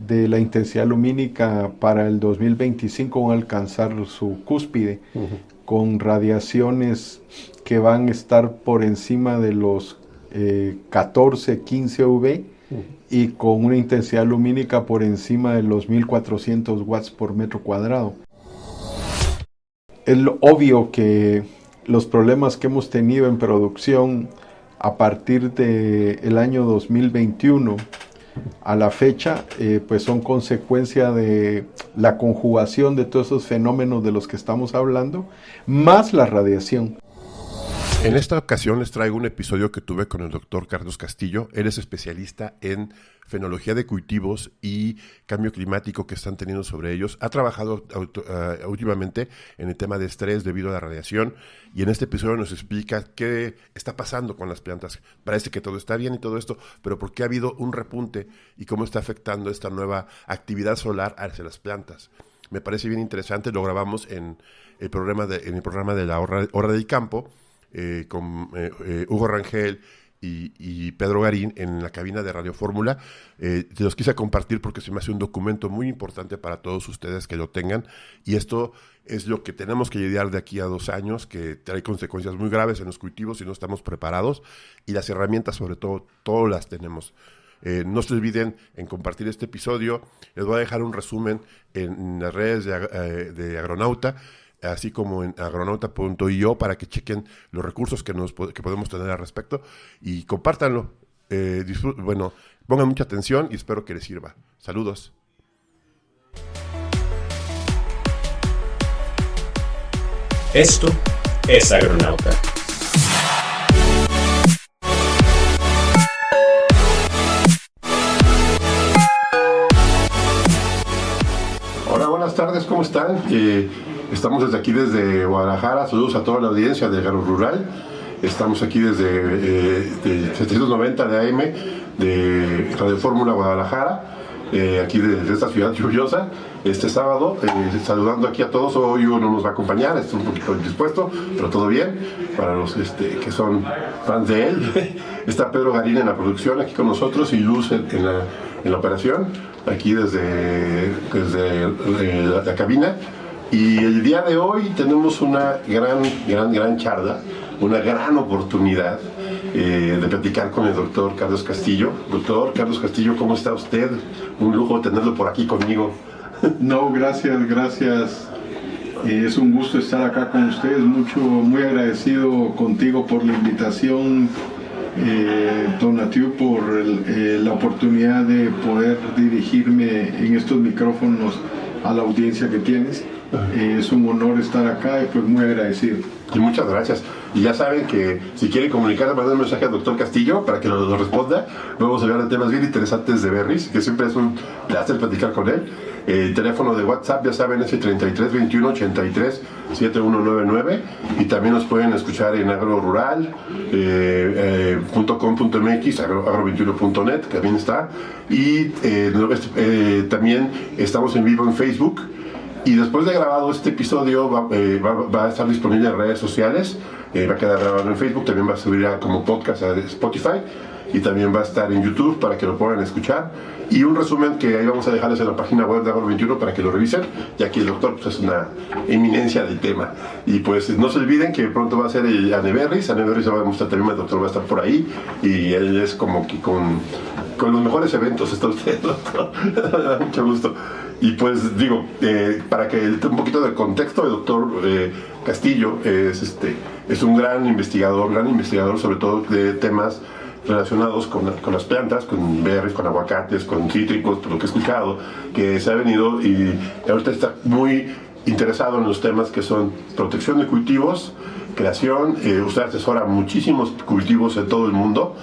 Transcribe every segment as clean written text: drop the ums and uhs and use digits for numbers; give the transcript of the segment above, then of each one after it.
de la intensidad lumínica para el 2025 van a alcanzar su cúspide, con radiaciones que van a estar por encima de los 14, 15 UV y con una intensidad lumínica por encima de los 1400 watts por metro cuadrado. Es obvio que los problemas que hemos tenido en producción a partir del año 2021 a la fecha, pues son consecuencia de la conjugación de todos esos fenómenos de los que estamos hablando, más la radiación. En esta ocasión les traigo un episodio que tuve con el doctor Carlos Castillo. Él es especialista en fenología de cultivos y cambio climático que están teniendo sobre ellos. Ha trabajado últimamente en el tema de estrés debido a la radiación, y en este episodio nos explica qué está pasando con las plantas. Parece que todo está bien y todo esto, pero por qué ha habido un repunte y cómo está afectando esta nueva actividad solar hacia las plantas. Me parece bien interesante. Lo grabamos en el programa de la Hora del Campo, con Hugo Rangel y Pedro Garín en la cabina de Radio Fórmula. Te los quise compartir porque se me hace un documento muy importante para todos ustedes que lo tengan, y esto es lo que tenemos que lidiar de aquí a 2 años, que trae consecuencias muy graves en los cultivos si no estamos preparados, y las herramientas sobre todo, todas las tenemos. No se olviden en compartir este episodio. Les voy a dejar un resumen en las redes de Agronauta, así como en agronauta.io, para que chequen los recursos que podemos tener al respecto, y compártanlo. Pongan mucha atención y espero que les sirva. Saludos. Esto es Agronauta. Hola, buenas tardes, ¿cómo están? Estamos desde Guadalajara. Saludos a toda la audiencia de Agro Rural. Estamos aquí desde 790 de AM de Radio Fórmula Guadalajara, aquí desde esta ciudad lluviosa, este sábado, saludando aquí a todos. Hoy Hugo no nos va a acompañar, está un poquito indispuesto, pero todo bien, para los que son fans de él. Está Pedro Garín en la producción aquí con nosotros, y Luz en la operación, aquí desde la cabina. Y el día de hoy tenemos una gran charla, una gran oportunidad de platicar con el doctor Carlos Castillo. Doctor Carlos Castillo, ¿cómo está usted? Un lujo tenerlo por aquí conmigo. No, gracias. Es un gusto estar acá con ustedes. Muy agradecido contigo por la invitación, Donatiu, por la oportunidad de poder dirigirme en estos micrófonos a la audiencia que tienes. Es un honor estar acá y pues muy agradecido. Y muchas gracias. Y ya saben que si quieren comunicar, mandar un mensaje al doctor Castillo para que lo responda. Vamos a hablar de temas bien interesantes de berries, que siempre es un placer platicar con él. El teléfono de WhatsApp, ya saben, es el 33 21 83 7199, y también nos pueden escuchar en agrorural.com.mx, agro21.net, que también está, y también estamos en vivo en Facebook. Y después de grabado este episodio va a estar disponible en redes sociales, va a quedar grabado en Facebook, también va a subir como podcast a Spotify, y también va a estar en YouTube para que lo puedan escuchar. Y un resumen que ahí vamos a dejarles en la página web de Agro21 para que lo revisen, ya que el doctor pues, es una eminencia del tema. Y pues no se olviden que pronto va a ser el Aneberries va a mostrar también, el doctor va a estar por ahí, y él es como que con los mejores eventos está usted, doctor. Mucho gusto. Y pues digo, para que un poquito de contexto, el doctor Castillo es un gran investigador sobre todo de temas relacionados con las plantas, con berries, con aguacates, con cítricos, por lo que he escuchado, que se ha venido y ahorita está muy interesado en los temas que son protección de cultivos, creación. Usted asesora muchísimos cultivos en todo el mundo.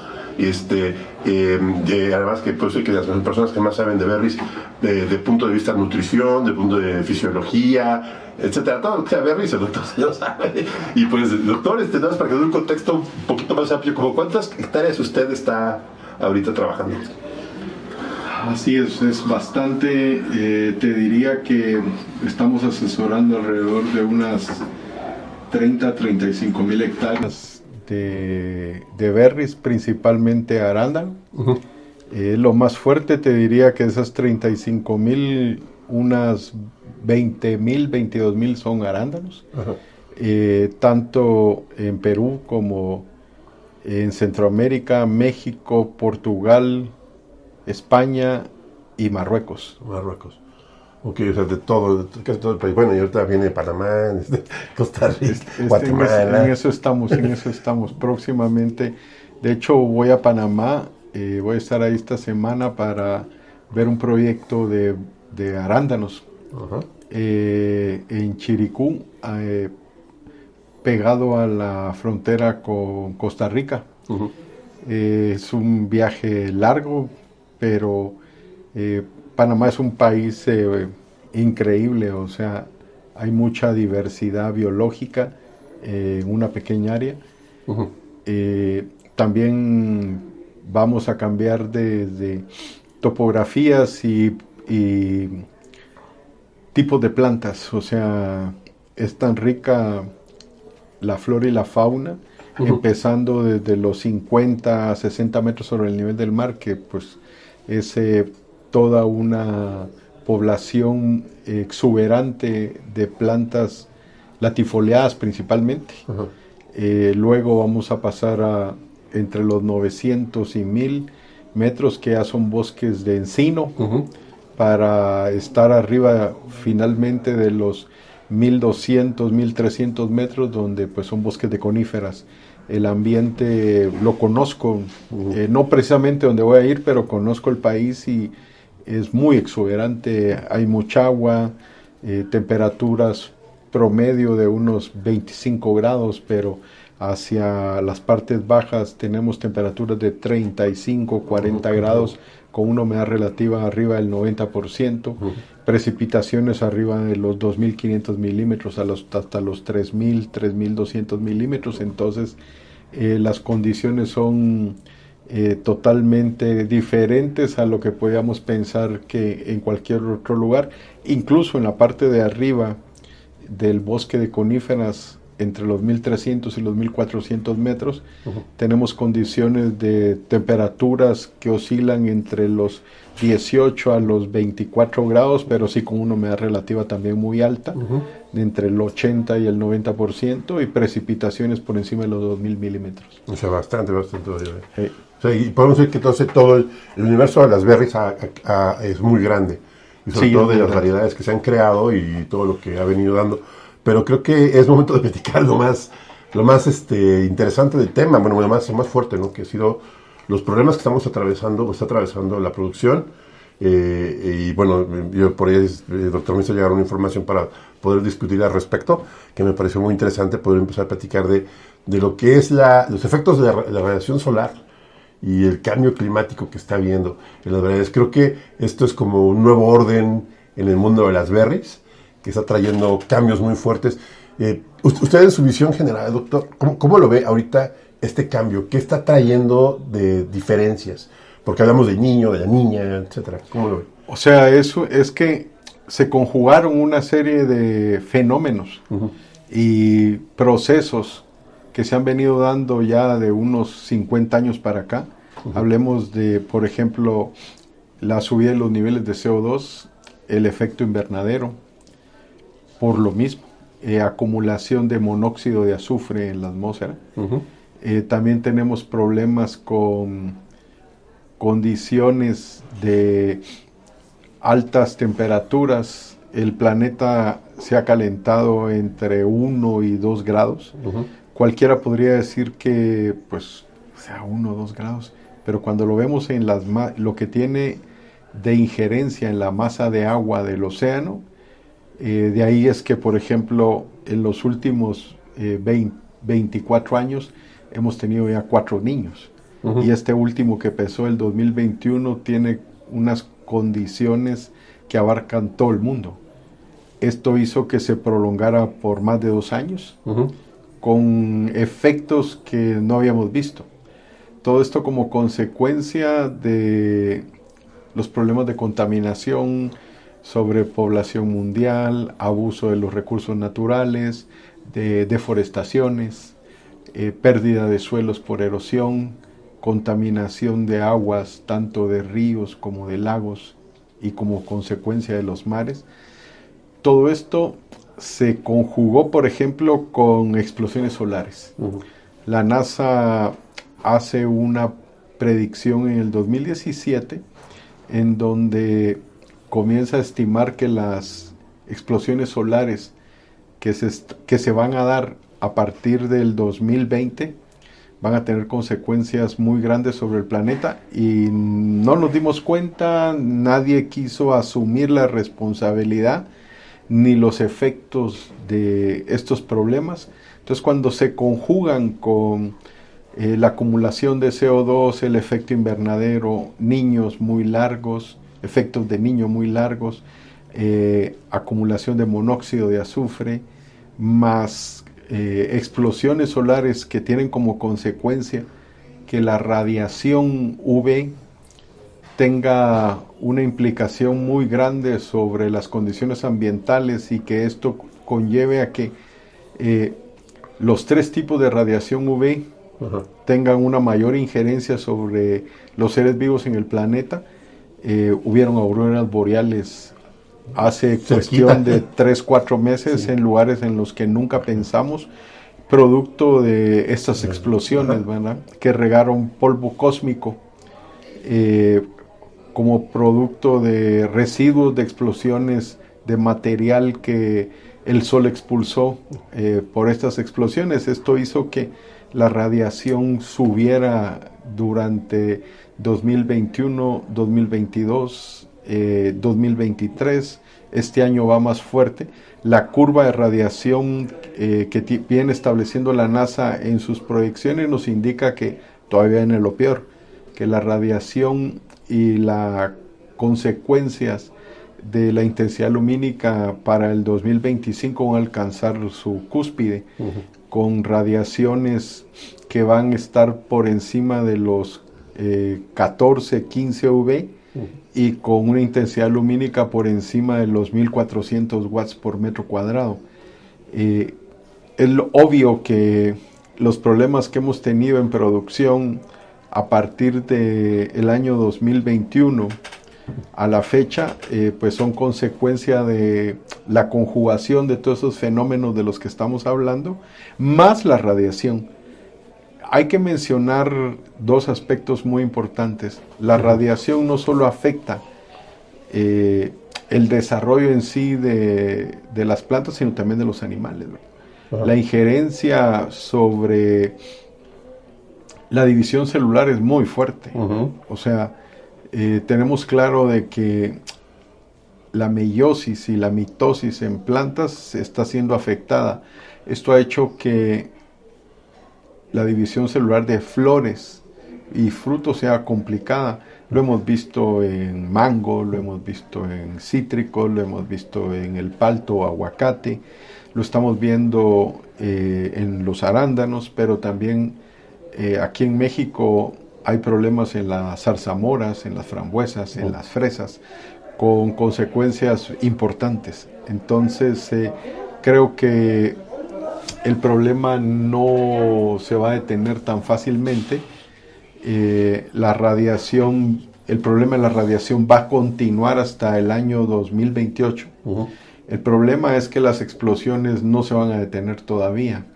Además que pues, que las personas que más saben de berries, de punto de vista de nutrición, de punto de fisiología, etcétera, todo lo que sea berries, el doctor se lo sabe. Y pues, doctor, nada más para que dé un contexto un poquito más amplio, como ¿cuántas hectáreas usted está ahorita trabajando? Así es bastante. Te diría que estamos asesorando alrededor de unas 30-35 mil hectáreas de berries, principalmente arándano. Lo más fuerte te diría que esas 35,000, unas 20,000, 22,000 son arándanos. Ajá. Tanto en Perú como en Centroamérica, México, Portugal, España y Marruecos. Marruecos. Ok, o sea, casi todo el país. Bueno, y ahorita viene Panamá, Costa Rica, Guatemala. En eso estamos próximamente. De hecho, voy a Panamá, voy a estar ahí esta semana para ver un proyecto de arándanos Ajá. en Chiricú, pegado a la frontera con Costa Rica. Uh-huh. Es un viaje largo, pero Panamá es un país increíble, o sea, hay mucha diversidad biológica en una pequeña área. Uh-huh. También vamos a cambiar de topografías y tipos de plantas, o sea, es tan rica la flora y la fauna, empezando desde los 50 a 60 metros sobre el nivel del mar, que pues es toda una población exuberante de plantas latifoliadas principalmente. Uh-huh. Luego vamos a pasar a entre los 900 y 1000 metros, que ya son bosques de encino, Uh-huh. para estar arriba finalmente de los 1200, 1300 metros, donde pues son bosques de coníferas. El ambiente lo conozco, no precisamente donde voy a ir, pero conozco el país y es muy exuberante. Hay mucha agua, temperaturas promedio de unos 25 grados, pero hacia las partes bajas tenemos temperaturas de 35, 40 grados, con una humedad relativa arriba del 90%, precipitaciones arriba de los 2.500 milímetros hasta los 3.000, 3.200 milímetros. Entonces las condiciones son totalmente diferentes a lo que podíamos pensar que en cualquier otro lugar. Incluso en la parte de arriba del bosque de coníferas, entre los 1300 y los 1400 metros, tenemos condiciones de temperaturas que oscilan entre los 18 a los 24 grados, pero sí con una humedad relativa también muy alta, de entre el 80 y el 90%, y precipitaciones por encima de los 2.000 milímetros. O sea, bastante. O sea, y podemos decir que entonces todo el universo de las berries es muy grande, y sobre todo de las variedades que se han creado y todo lo que ha venido dando. Pero creo que es momento de platicar lo más interesante del tema, bueno, lo más fuerte, ¿no? Que ha sido los problemas que estamos atravesando, está atravesando la producción. Y bueno, yo por ahí, el doctor me hizo llegar una información para poder discutir al respecto, que me pareció muy interesante poder empezar a platicar de lo que es los efectos de la radiación solar y el cambio climático que está habiendo en las variedades. Creo que esto es como un nuevo orden en el mundo de las berries, que está trayendo cambios muy fuertes. Usted, en su visión general, doctor, ¿cómo lo ve ahorita este cambio? ¿Qué está trayendo de diferencias? Porque hablamos del niño, de la niña, etcétera. ¿Cómo lo ve? O sea, eso es que se conjugaron una serie de fenómenos y procesos que se han venido dando ya de unos 50 años para acá. Hablemos de, por ejemplo, la subida de los niveles de CO2, el efecto invernadero, por lo mismo, acumulación de monóxido de azufre en la atmósfera. También tenemos problemas con condiciones de altas temperaturas. El planeta se ha calentado entre 1 y 2 grados. Cualquiera podría decir que, pues, o sea, 1 o 2 grados, pero cuando lo vemos en lo que tiene de injerencia en la masa de agua del océano, de ahí es que, por ejemplo, en los últimos 24 años hemos tenido ya 4 niños. Y este último, que empezó el 2021, tiene unas condiciones que abarcan todo el mundo. Esto hizo que se prolongara por más de 2 años, con efectos que no habíamos visto. Todo esto como consecuencia de los problemas de contaminación, sobrepoblación mundial, abuso de los recursos naturales, de deforestaciones, pérdida de suelos por erosión, contaminación de aguas, tanto de ríos como de lagos y como consecuencia de los mares. Todo esto se conjugó, por ejemplo, con explosiones solares. La NASA hace una predicción en el 2017 en donde comienza a estimar que las explosiones solares que se van a dar a partir del 2020 van a tener consecuencias muy grandes sobre el planeta, y no nos dimos cuenta, nadie quiso asumir la responsabilidad ni los efectos de estos problemas. Entonces, cuando se conjugan con la acumulación de CO2, el efecto invernadero, niños muy largos, efectos de niño muy largos, acumulación de monóxido de azufre, más explosiones solares que tienen como consecuencia que la radiación UV tenga una implicación muy grande sobre las condiciones ambientales, y que esto conlleve a que los tres tipos de radiación UV tengan una mayor injerencia sobre los seres vivos en el planeta. Hubieron auroras boreales hace cuestión de 3-4 meses en lugares en los que nunca pensamos, producto de estas explosiones, ¿verdad? Que regaron polvo cósmico como producto de residuos de explosiones de material que el Sol expulsó por estas explosiones. Esto hizo que la radiación subiera durante 2021, 2022, 2023, este año va más fuerte. La curva de radiación que viene estableciendo la NASA en sus proyecciones nos indica que todavía viene lo peor, que la radiación y las consecuencias de la intensidad lumínica para el 2025 van a alcanzar su cúspide, con radiaciones que van a estar por encima de los 14, 15 UV, y con una intensidad lumínica por encima de los 1400 watts por metro cuadrado. Es obvio que los problemas que hemos tenido en producción a partir del año 2021 a la fecha, pues son consecuencia de la conjugación de todos esos fenómenos de los que estamos hablando, más la radiación. Hay que mencionar dos aspectos muy importantes. La radiación no solo afecta el desarrollo en sí de las plantas, sino también de los animales, ¿verdad? La injerencia sobre la división celular es muy fuerte. O sea, tenemos claro de que la meiosis y la mitosis en plantas está siendo afectada. Esto ha hecho que la división celular de flores y frutos sea complicada. Lo hemos visto en mango, lo hemos visto en cítricos, lo hemos visto en el palto o aguacate, lo estamos viendo en los arándanos, pero también aquí en México hay problemas en las zarzamoras, en las frambuesas, en las fresas, con consecuencias importantes. Entonces, creo que el problema no se va a detener tan fácilmente. La radiación, el problema de la radiación va a continuar hasta el año 2028. El problema es que las explosiones no se van a detener todavía.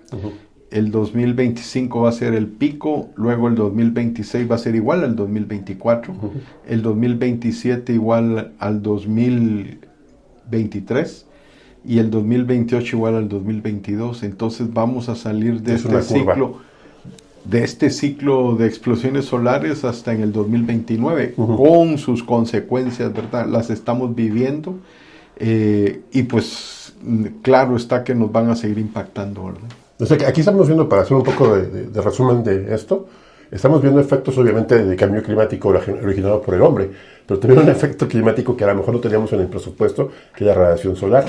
El 2025 va a ser el pico, luego el 2026 va a ser igual al 2024, el 2027 igual al 2023 y el 2028 igual al 2022. Entonces vamos a salir de este ciclo de explosiones solares hasta en el 2029, con sus consecuencias, ¿verdad? Las estamos viviendo, y pues claro está que nos van a seguir impactando, ¿verdad? O sea, que aquí estamos viendo, para hacer un poco de resumen de esto, estamos viendo efectos obviamente de cambio climático originado por el hombre, pero también un efecto climático que a lo mejor no teníamos en el presupuesto, que es la radiación solar.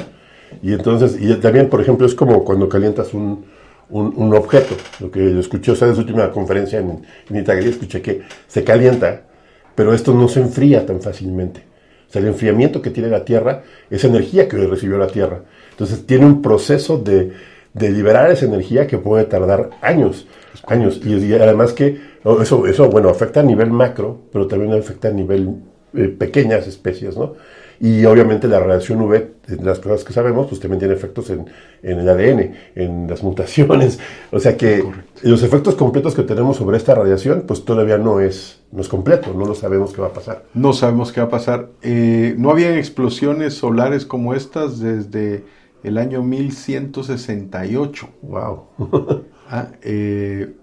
Y entonces, y también, por ejemplo, es como cuando calientas un objeto. Lo que yo escuché, o sea, en su última conferencia en Italia, escuché que se calienta, pero esto no se enfría tan fácilmente. O sea, el enfriamiento que tiene la Tierra es energía que recibió la Tierra. Entonces, tiene un proceso de de liberar esa energía que puede tardar años. Y además que eso, bueno, afecta a nivel macro, pero también afecta a nivel pequeñas especies, ¿no? Y obviamente la radiación UV, las cosas que sabemos, pues también tiene efectos en el ADN, en las mutaciones. O sea que los efectos completos que tenemos sobre esta radiación, pues todavía no es completo, no lo sabemos qué va a pasar. No sabemos qué va a pasar. No había explosiones solares como estas desde el año 1168. ¡Wow!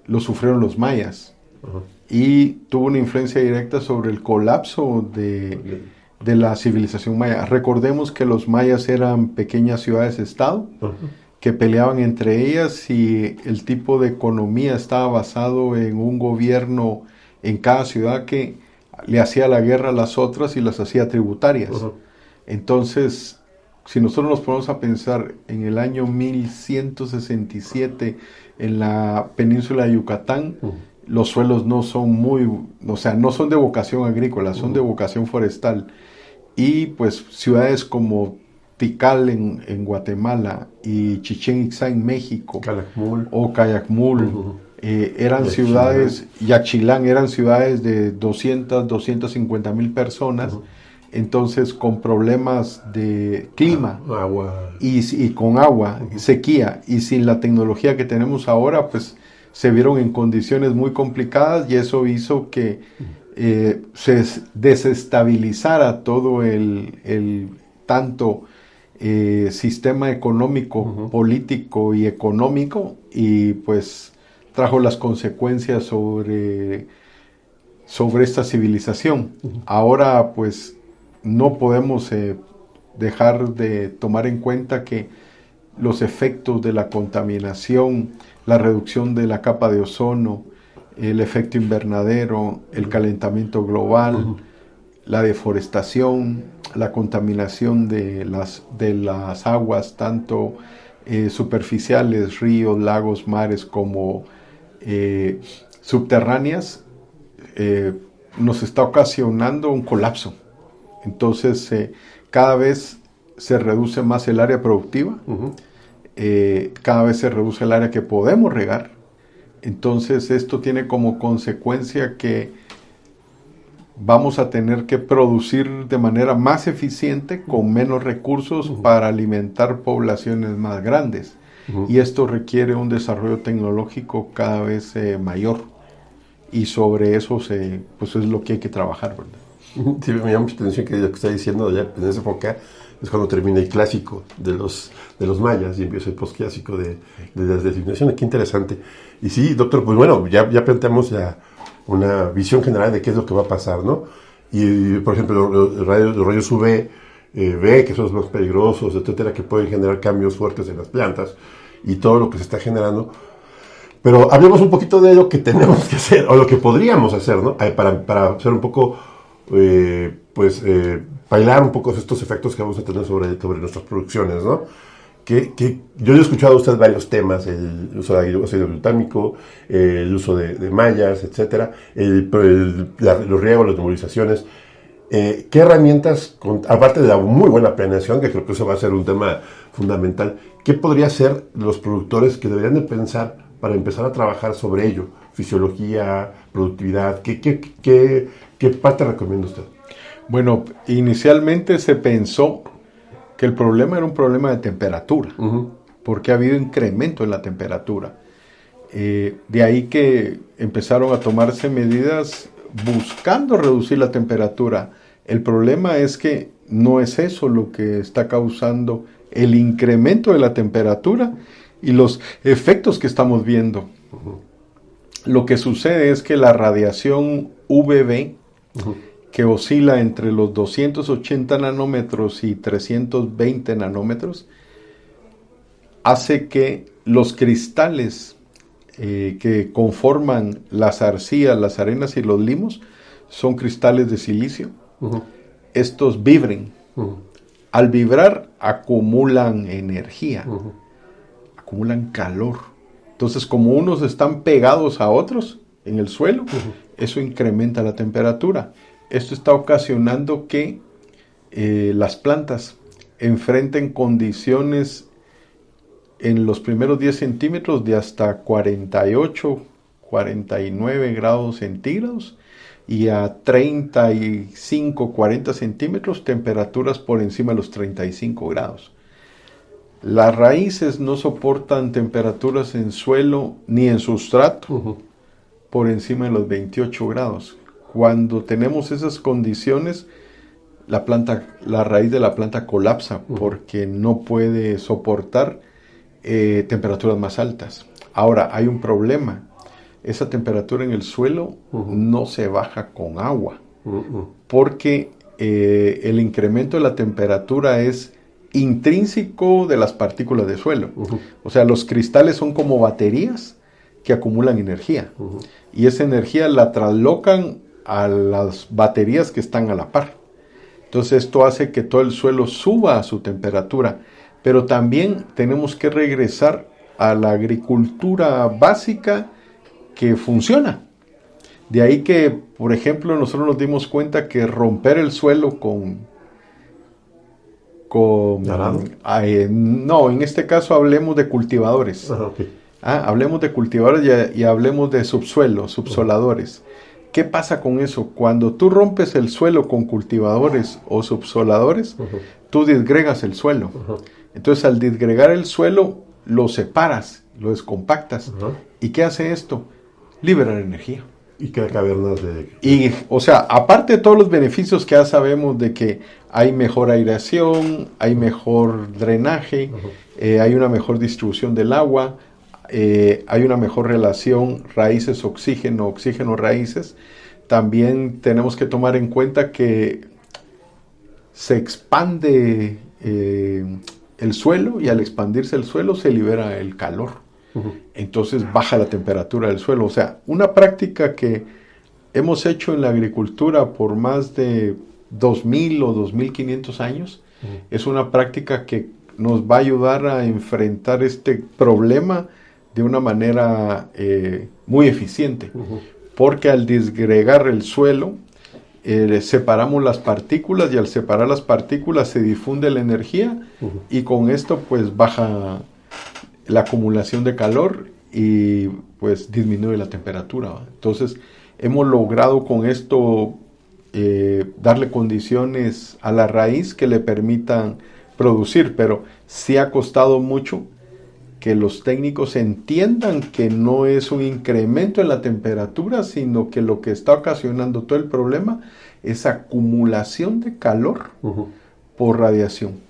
Lo sufrieron los mayas. Y tuvo una influencia directa sobre el colapso de la civilización maya. Recordemos que los mayas eran pequeñas ciudades-estado que peleaban entre ellas, y el tipo de economía estaba basado en un gobierno en cada ciudad que le hacía la guerra a las otras y las hacía tributarias. Entonces, si nosotros nos ponemos a pensar en el año 1167 en la península de Yucatán, los suelos no son no son de vocación agrícola, son de vocación forestal. Y pues ciudades como Tikal en Guatemala y Chichén Itzá en México, Calakmul, eran ciudades, Yaxchilán, eran ciudades de 250 mil personas, entonces con problemas de clima, agua. Y con agua, sequía, y sin la tecnología que tenemos ahora, pues se vieron en condiciones muy complicadas, y eso hizo que se desestabilizara todo el tanto sistema económico, político y económico, y pues trajo las consecuencias sobre esta civilización. Ahora pues no podemos dejar de tomar en cuenta que los efectos de la contaminación, la reducción de la capa de ozono, el efecto invernadero, el calentamiento global, la deforestación, la contaminación de las aguas, tanto superficiales, ríos, lagos, mares, como subterráneas, nos está ocasionando un colapso. Entonces, cada vez se reduce más el área productiva, cada vez se reduce el área que podemos regar. Entonces esto tiene como consecuencia que vamos a tener que producir de manera más eficiente con menos recursos para alimentar poblaciones más grandes. Y esto requiere un desarrollo tecnológico cada vez mayor. Y sobre eso pues es lo que hay que trabajar, ¿verdad? Sí, me llama mucha atención que lo que está diciendo ya en esa época es cuando termina el clásico de los mayas y empieza el postclásico de las designaciones. Qué interesante. Y sí, doctor, pues bueno, ya planteamos una visión general de qué es lo que va a pasar, ¿no? Y, por ejemplo, los rayos UV, que son los más peligrosos, etcétera, que pueden generar cambios fuertes en las plantas y todo lo que se está generando. Pero hablemos un poquito de lo que tenemos que hacer, o lo que podríamos hacer, ¿no? Para hacer un poco, bailar un poco estos efectos que vamos a tener sobre nuestras producciones, ¿no? Que yo he escuchado a usted varios temas, el uso de ácido glutámico, el uso de mallas, etcétera, los riegos, las nebulizaciones. ¿Qué herramientas, aparte de la muy buena planeación, que creo que eso va a ser un tema fundamental, qué podría hacer los productores que deberían de pensar para empezar a trabajar sobre ello? Fisiología, productividad, ¿qué parte recomienda usted? Bueno, inicialmente se pensó que el problema era un problema de temperatura, porque ha habido incremento en la temperatura. De ahí que empezaron a tomarse medidas buscando reducir la temperatura. El problema es que no es eso lo que está causando el incremento de la temperatura y los efectos que estamos viendo. Lo que sucede es que la radiación UVB, que oscila entre los 280 nanómetros y 320 nanómetros, hace que los cristales que conforman las arcillas, las arenas y los limos, son cristales de silicio. Estos vibren. Al vibrar acumulan energía, acumulan calor. Entonces, como unos están pegados a otros en el suelo, eso incrementa la temperatura. Esto está ocasionando que las plantas enfrenten condiciones en los primeros 10 centímetros de hasta 48, 49 grados centígrados, y a 35, 40 centímetros temperaturas por encima de los 35 grados. Las raíces no soportan temperaturas en suelo ni en sustrato por encima de los 28 grados. Cuando tenemos esas condiciones, la raíz de la planta colapsa porque no puede soportar temperaturas más altas. Ahora, hay un problema. Esa temperatura en el suelo no se baja con agua, porque el incremento de la temperatura es intrínseco de las partículas de suelo. O sea, los cristales son como baterías que acumulan energía, y esa energía la traslocan a las baterías que están a la par. Entonces esto hace que todo el suelo suba a su temperatura, pero también tenemos que regresar a la agricultura básica que funciona. De ahí que, por ejemplo, nosotros nos dimos cuenta que romper el suelo no, en este caso hablemos de cultivadores. Hablemos de cultivadores y hablemos de subsoladores. ¿Qué pasa con eso? Cuando tú rompes el suelo con cultivadores o subsoladores, tú disgregas el suelo. Entonces, al disgregar el suelo, lo separas, lo descompactas. ¿Y qué hace esto? Liberar energía. Y crea cavernas de... Y, o sea, aparte de todos los beneficios que ya sabemos de que hay mejor aireación, hay mejor drenaje, hay una mejor distribución del agua, hay una mejor relación raíces-oxígeno, oxígeno-raíces, también tenemos que tomar en cuenta que se expande el suelo, y al expandirse el suelo se libera el calor. Entonces baja la temperatura del suelo. O sea, una práctica que hemos hecho en la agricultura por más de 2.000 o 2.500 años, es una práctica que nos va a ayudar a enfrentar este problema de una manera muy eficiente, porque al disgregar el suelo, separamos las partículas, y al separar las partículas se difunde la energía, y con esto pues baja la acumulación de calor y pues disminuye la temperatura, ¿va? Entonces hemos logrado con esto darle condiciones a la raíz que le permitan producir, pero sí ha costado mucho que los técnicos entiendan que no es un incremento en la temperatura, sino que lo que está ocasionando todo el problema es acumulación de calor por radiación.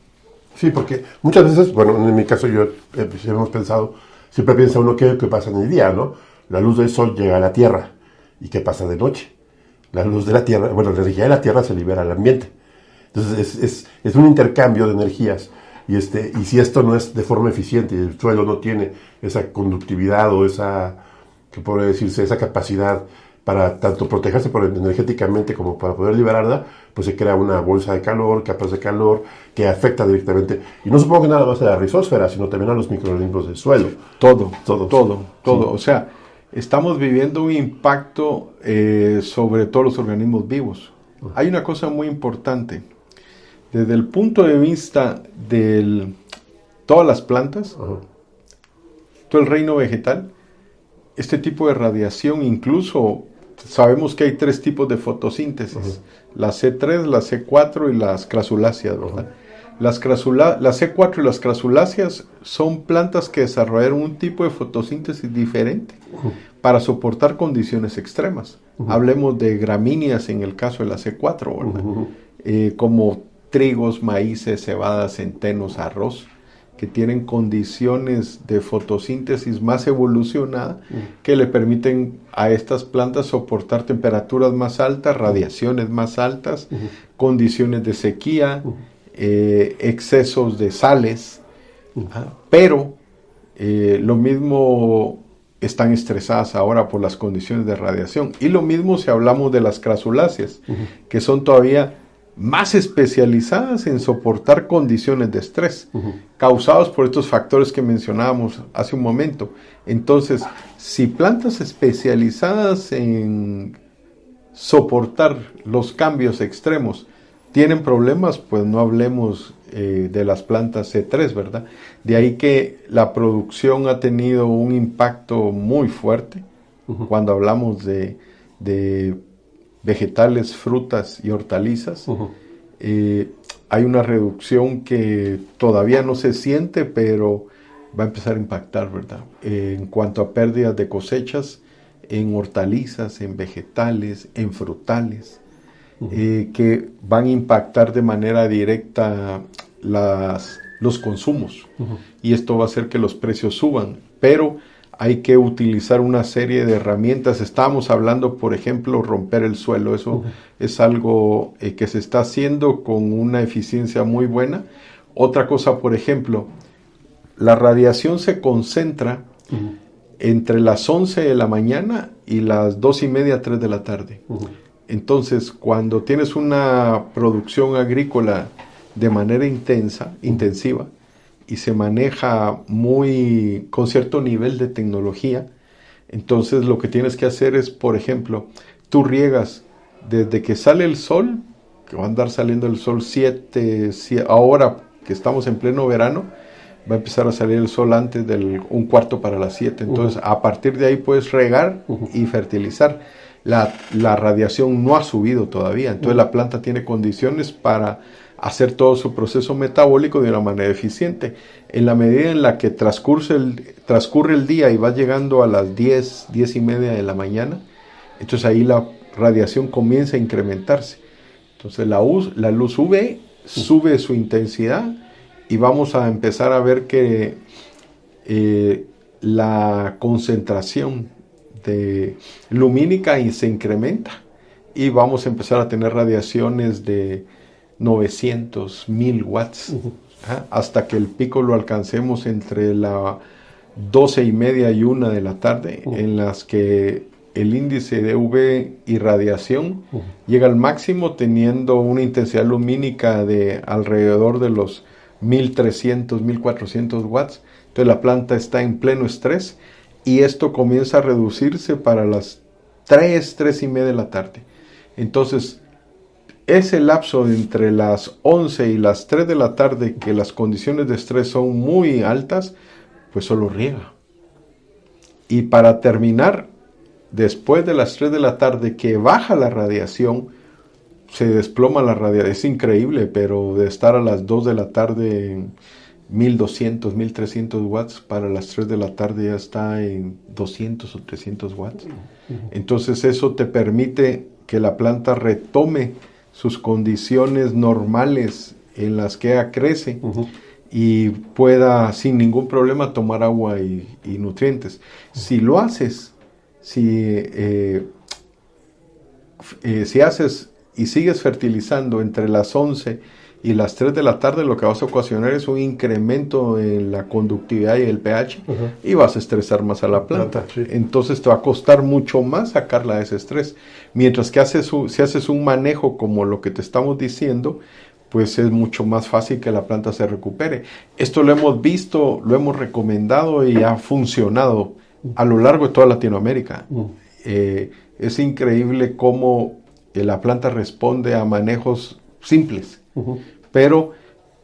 Sí, porque muchas veces, bueno, en mi caso yo hemos pensado, siempre piensa uno qué pasa en el día, ¿no? La luz del sol llega a la Tierra, ¿y qué pasa de noche? La luz de la Tierra, bueno, la energía de la Tierra se libera al ambiente. Entonces es un intercambio de energías, y si esto no es de forma eficiente, y el suelo no tiene esa conductividad o esa, ¿qué podría decirse?, esa capacidad para tanto protegerse energéticamente como para poder liberarla, pues se crea una bolsa de calor, capas de calor, que afecta directamente, y no supongo que nada más a la rizósfera, sino también a los microorganismos del suelo. Todo. Sí. O sea, estamos viviendo un impacto sobre todos los organismos vivos. Hay una cosa muy importante. Desde el punto de vista de todas las plantas, todo el reino vegetal, este tipo de radiación, incluso sabemos que hay 3 tipos de fotosíntesis, la C3, la C4 y las crasuláceas, ¿verdad? La C4 y las crasuláceas son plantas que desarrollaron un tipo de fotosíntesis diferente para soportar condiciones extremas. Hablemos de gramíneas en el caso de la C4, ¿verdad? Como trigos, maíces, cebadas, centenos, arroz, que tienen condiciones de fotosíntesis más evolucionadas que le permiten a estas plantas soportar temperaturas más altas, radiaciones más altas, condiciones de sequía, excesos de sales, pero lo mismo están estresadas ahora por las condiciones de radiación. Y lo mismo si hablamos de las crasuláceas, que son todavía más especializadas en soportar condiciones de estrés causados por estos factores que mencionábamos hace un momento. Entonces, si plantas especializadas en soportar los cambios extremos tienen problemas, pues no hablemos de las plantas C3, ¿verdad? De ahí que la producción ha tenido un impacto muy fuerte cuando hablamos de vegetales, frutas y hortalizas. Hay una reducción que todavía no se siente, pero va a empezar a impactar, ¿verdad? En cuanto a pérdidas de cosechas, en hortalizas, en vegetales, en frutales, que van a impactar de manera directa los consumos. Y esto va a hacer que los precios suban, pero hay que utilizar una serie de herramientas. Estamos hablando, por ejemplo, romper el suelo. Eso es algo que se está haciendo con una eficiencia muy buena. Otra cosa, por ejemplo, la radiación se concentra entre las 11 de la mañana y las 2:30, 3 de la tarde. Entonces, cuando tienes una producción agrícola de manera intensiva, y se maneja con cierto nivel de tecnología, entonces lo que tienes que hacer es, por ejemplo, tú riegas desde que sale el sol, que va a andar saliendo el sol 7, ahora que estamos en pleno verano, va a empezar a salir el sol antes del 1/4 para las 7, entonces a partir de ahí puedes regar y fertilizar. La radiación no ha subido todavía, entonces la planta tiene condiciones para hacer todo su proceso metabólico de una manera eficiente. En la medida en la que transcurre el día y va llegando a las 10, 10:30 de la mañana, entonces ahí la radiación comienza a incrementarse. Entonces la luz UV sube su intensidad y vamos a empezar a ver que la concentración lumínica se incrementa y vamos a empezar a tener radiaciones de 900, 1000 watts, hasta que el pico lo alcancemos entre las 12:30 y 1 de la tarde, en las que el índice de UV irradiación llega al máximo, teniendo una intensidad lumínica de alrededor de los 1300, 1400 watts. Entonces la planta está en pleno estrés y esto comienza a reducirse para las 3, 3:30 de la tarde. Entonces, ese lapso entre las 11 y las 3 de la tarde, que las condiciones de estrés son muy altas, pues solo riega. Y para terminar, después de las 3 de la tarde, que baja la radiación, se desploma la radiación. Es increíble, pero de estar a las 2 de la tarde en 1200, 1300 watts, para las 3 de la tarde ya está en 200 o 300 watts. Entonces eso te permite que la planta retome sus condiciones normales en las que ella crece y pueda sin ningún problema tomar agua y nutrientes. Si lo haces, si haces y sigues fertilizando entre las 11 y las 3 de la tarde, lo que vas a ocasionar es un incremento en la conductividad y el pH y vas a estresar más a la planta. Entonces te va a costar mucho más sacarla de ese estrés. Mientras que si haces un manejo como lo que te estamos diciendo, pues es mucho más fácil que la planta se recupere. Esto lo hemos visto, lo hemos recomendado y ha funcionado a lo largo de toda Latinoamérica. Es increíble cómo la planta responde a manejos simples, pero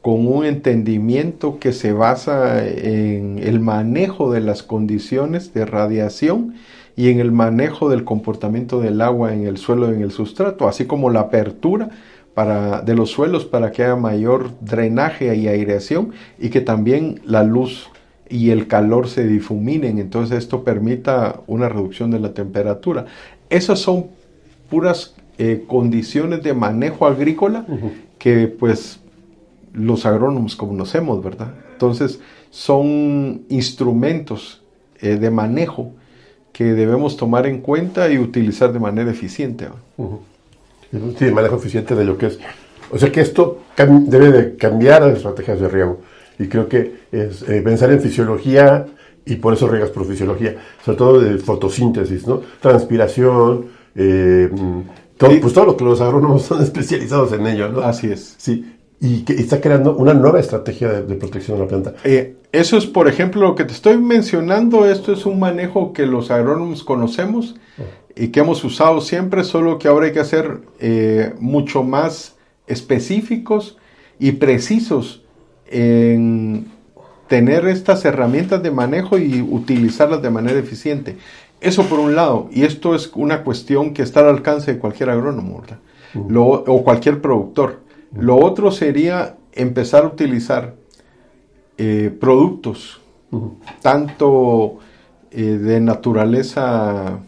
con un entendimiento que se basa en el manejo de las condiciones de radiación y en el manejo del comportamiento del agua en el suelo y en el sustrato, así como la apertura de los suelos para que haya mayor drenaje y aireación y que también la luz y el calor se difuminen. Entonces esto permita una reducción de la temperatura. Esas son puras condiciones de manejo agrícola que pues los agrónomos conocemos, ¿verdad? Entonces son instrumentos de manejo que debemos tomar en cuenta y utilizar de manera eficiente. Sí, manejo eficiente de lo que es. O sea que esto debe de cambiar las estrategias de riego. Y creo que es pensar en fisiología, y por eso riegas por fisiología, sobre todo de fotosíntesis, ¿no? Transpiración, todo lo que los agrónomos son especializados en ello, ¿no? Así es. Sí. Y que está creando una nueva estrategia de protección de la planta. Eso es, por ejemplo, lo que te estoy mencionando. Esto es un manejo que los agrónomos conocemos y que hemos usado siempre, solo que ahora hay que hacer mucho más específicos y precisos en tener estas herramientas de manejo y utilizarlas de manera eficiente. Eso por un lado, y esto es una cuestión que está al alcance de cualquier agrónomo, ¿verdad? O cualquier productor. Lo otro sería empezar a utilizar productos, tanto de naturaleza,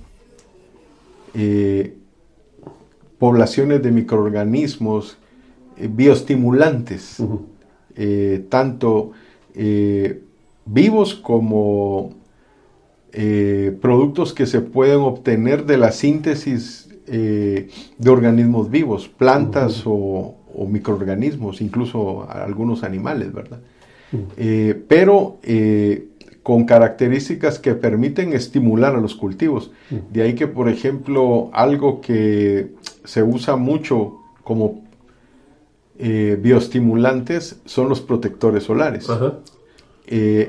poblaciones de microorganismos, bioestimulantes, tanto vivos como productos que se pueden obtener de la síntesis de organismos vivos, plantas o microorganismos, incluso algunos animales, ¿verdad? Pero con características que permiten estimular a los cultivos. De ahí que, por ejemplo, algo que se usa mucho como bioestimulantes son los protectores solares.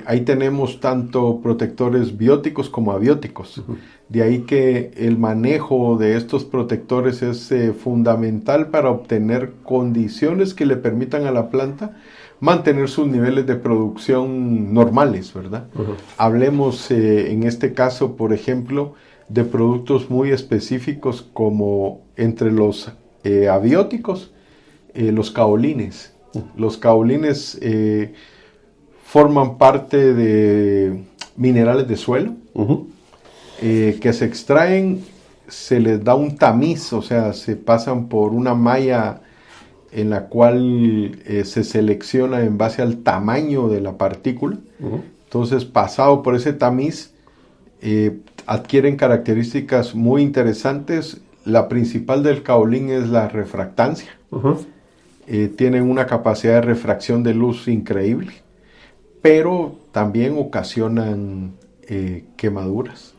Ahí tenemos tanto protectores bióticos como abióticos. De ahí que el manejo de estos protectores es fundamental para obtener condiciones que le permitan a la planta mantener sus niveles de producción normales, ¿verdad? Hablemos en este caso, por ejemplo, de productos muy específicos como entre los abióticos, los caolines. Los caolines forman parte de minerales de suelo que se extraen, se les da un tamiz, o sea, se pasan por una malla en la cual se selecciona en base al tamaño de la partícula. Entonces, pasado por ese tamiz, adquieren características muy interesantes. La principal del caolín es la refractancia. Tienen una capacidad de refracción de luz increíble, pero también ocasionan quemaduras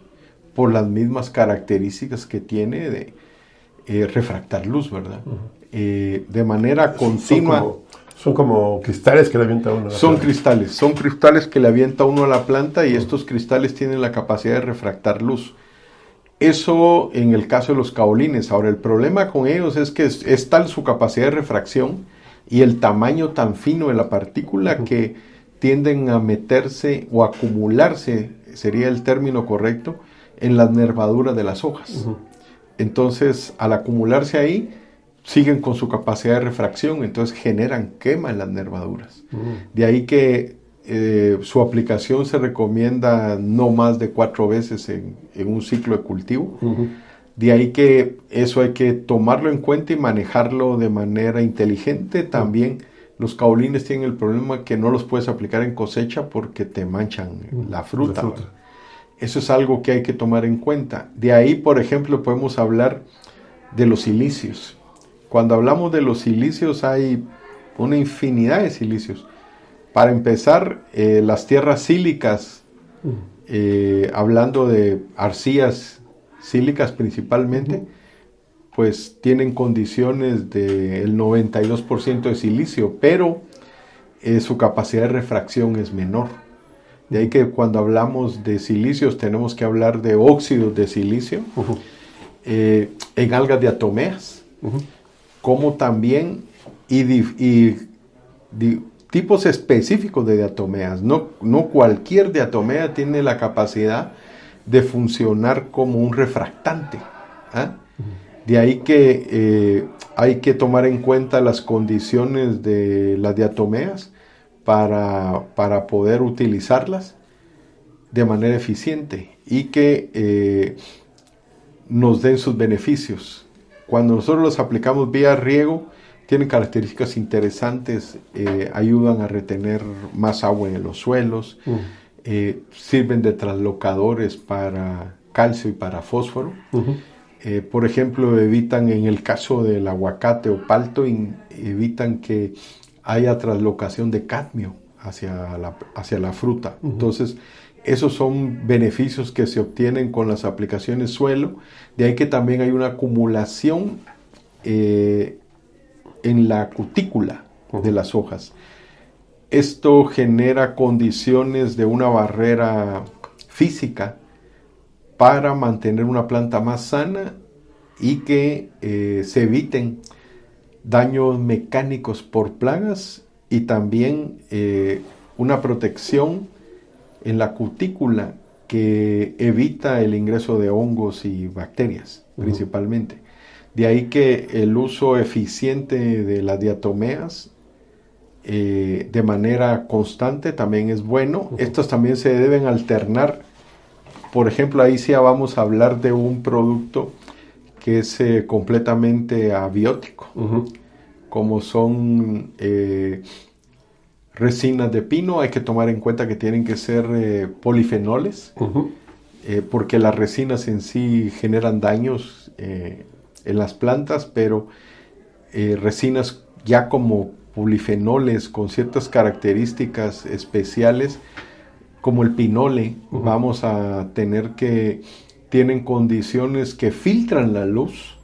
por las mismas características que tiene de refractar luz, ¿verdad? De manera continua. Son como cristales que le avienta uno a la planta. Son cristales que le avienta uno a la planta y estos cristales tienen la capacidad de refractar luz. Eso en el caso de los caolines. Ahora, el problema con ellos es que es tal su capacidad de refracción y el tamaño tan fino de la partícula que tienden a meterse o acumularse, sería el término correcto, en las nervaduras de las hojas. Entonces, al acumularse ahí, siguen con su capacidad de refracción, entonces generan quema en las nervaduras. De ahí que su aplicación se recomienda no más de 4 veces en un ciclo de cultivo. De ahí que eso hay que tomarlo en cuenta y manejarlo de manera inteligente. También los caolines tienen el problema que no los puedes aplicar en cosecha porque te manchan la fruta. Eso es algo que hay que tomar en cuenta. De ahí, por ejemplo, podemos hablar de los silicios. Cuando hablamos de los silicios hay una infinidad de silicios. Para empezar, las tierras sílicas, hablando de arcillas sílicas principalmente, pues tienen condiciones del 92% de silicio, pero su capacidad de refracción es menor. De ahí que cuando hablamos de silicios tenemos que hablar de óxidos de silicio en algas diatomeas, como también tipos específicos de diatomeas. No cualquier diatomea tiene la capacidad de funcionar como un refractante. De ahí que hay que tomar en cuenta las condiciones de las diatomeas para poder utilizarlas de manera eficiente y que nos den sus beneficios. Cuando nosotros los aplicamos vía riego, tienen características interesantes, ayudan a retener más agua en los suelos, sirven de translocadores para calcio y para fósforo. Por ejemplo, evitan, en el caso del aguacate o palto, evitan que haya traslocación de cadmio hacia la fruta. Entonces, esos son beneficios que se obtienen con las aplicaciones suelo. De ahí que también hay una acumulación en la cutícula de las hojas. Esto genera condiciones de una barrera física para mantener una planta más sana y que se eviten daños mecánicos por plagas y también una protección en la cutícula que evita el ingreso de hongos y bacterias, principalmente. De ahí que el uso eficiente de las diatomeas de manera constante también es bueno. Estas también se deben alternar. Por ejemplo, ahí sí vamos a hablar de un producto que es completamente abiótico, como son resinas de pino. Hay que tomar en cuenta que tienen que ser polifenoles, porque las resinas en sí generan daños en las plantas, pero resinas ya como polifenoles con ciertas características especiales, como el pinole, vamos a tener que tienen condiciones que filtran la luz,